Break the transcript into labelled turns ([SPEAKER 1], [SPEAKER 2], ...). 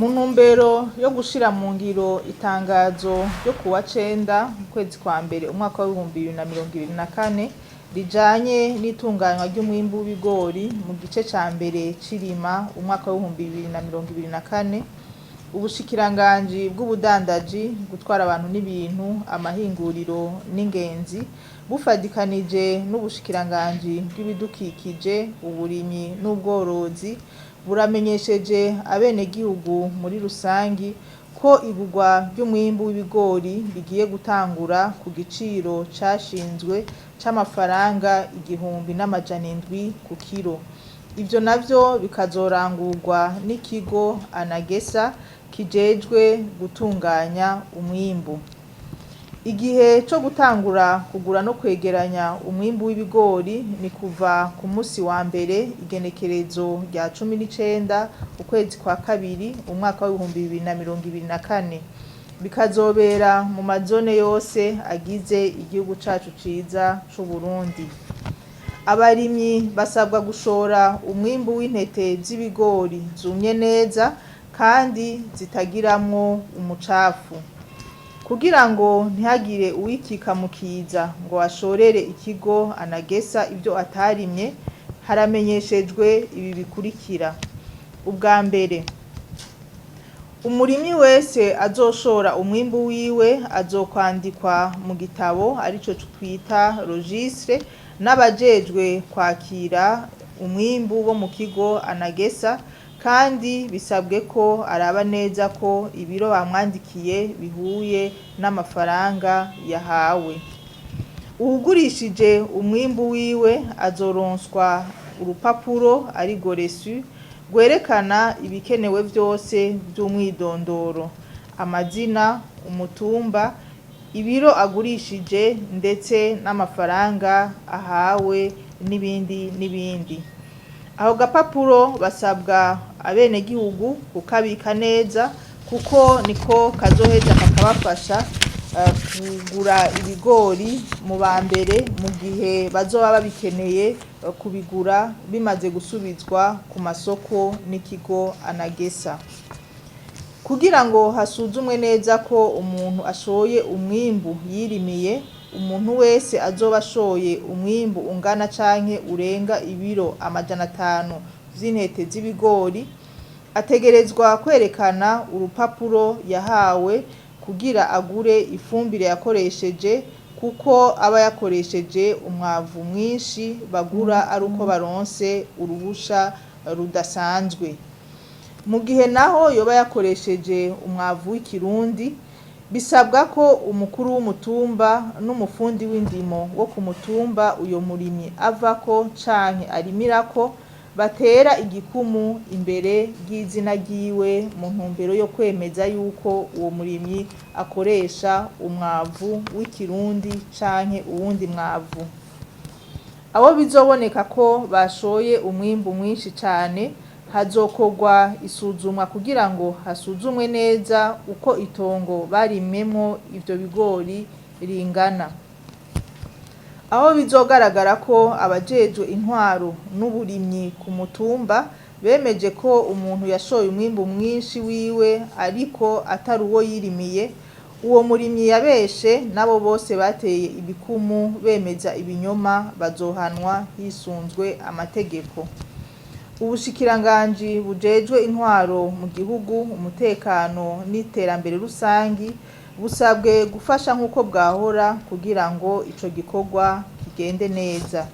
[SPEAKER 1] Mu ntumbero yo gushira mu ngiro itangazo ryo kuwa 9 mu kwezi kwa mbere umwaka wa 2024 rijanye n'itunganywa ry'umwimbu w'ibigori mu gice ca mbere cirima umwaka wa 2024, ubushikiranganji bw'ubudandaji gutwara abantu n'ibintu, amahinguriro n'ingenzi bufadikanije n'ubushikiranganji bw'ibidukikije, uburimyi n'ubworozi buramenyesheje abenegihugu muri rusangi ko igurwa ry'umwimbu w'ibigori bigiye gutangura ku giciro cashinzwe c'amafaranga 1,700 ku kiro. Ivyo navyo bikazorangurwa n'ikigo Anagesa kijejwe gutunganya umwimbu. Igihe co gutangura kugura no kwegeranya umwimbu w'ibigori ni kuva ku musi wa mbere igenekerezo rya 19 ukwezi kwa kabiri umwaka wa 2024, bikazobera mu mazone yose agize igihugu cacu ciza c'u Burundi. Abarimyi basabwa gushora umwimbu w'intete z'ibigori zumye neza kandi zitagiramwo umucafu, kugira ngo ntihagire uwikika mu kiza ngo ashorere ikigo Anagesa ivyo atarimye. Haramenyeshejwe ibi bikurikira: ubwa mbere, umurimyi wese azoshora umwimbu wiwe azokwandikwa mu gitabo arico twita registre n'abajejwe kwakira umwimbu wo mu kigo Anagesa, kandi bisabwe ko araba neza ko ibiro bamwandikiye bihuye n'amafaranga yahawe. Uwugurishije umwimbu wiwe azoronswa urupapuro arigo reçu rwerekana ibikenewe vyose vy'umwidondoro: amazina, umutumba, ibiro agurishije ndetse n'amafaranga ahawe n'ibindi. Aho gapapuro basabwa abenegihugu kukabika neza, kuko niko kazoheza kakabafasha kugura ibigori mu ba mbere mu gihe bazoba babikeneye kubigura bimaze gusubizwa ku masoko n'ikigo Anagesa. Kugira ngo hasuzumwe neza ko umuntu ashoye umwimbu yirimiye, umuntu wese azoba ashoye umwimbu ungana canke urenga ibiro 500 vy'intete z'ibigori ategerezwa kwerekana urupapuro yahawe kugira agure ifumbire yakoresheje, kuko aba yakoresheje umwavu mwinshi bagura ari uko baronse uruhusha rudasanzwe. Mu gihe naho yoba yakoresheje umwavu w'ikirundi, bisabwa ko umukuru w'umutumba n'umufundi w'indimo wo ku mutumba uyo murimyi avako canke arimirako batera igikumu imbere ry'izina ryiwe mu ntumbero yo kwemeza yuko uwo murimyi akoresha umwavu w'ikirundi canke uwundi mwavu. Abo bizoboneka ko bashoye umwimbu mwinshi cane, hazokorwa isuzumwa kugira ngo hasuzumwe neza uko itongo barimyemwo ivyo bigori ringana. Aho bizogaragara ko abajejwe intwaro n'uburimyi ku mutumba bemeje ko umuntu yashoye umwimbu mwinshi wiwe ariko atari uwo yirimiye, uwo murimyi yabeshe nabo bose bateye ibikumu bemeza ibinyoma bazohanwa hisunzwe amategeko. Ubushikiranganji bujejwe intwaro mu gihugu, umutekano n'iterambere rusangi busabwe gufasha nk'uko bwahora kugira ngo ico gikorwa kigende neza.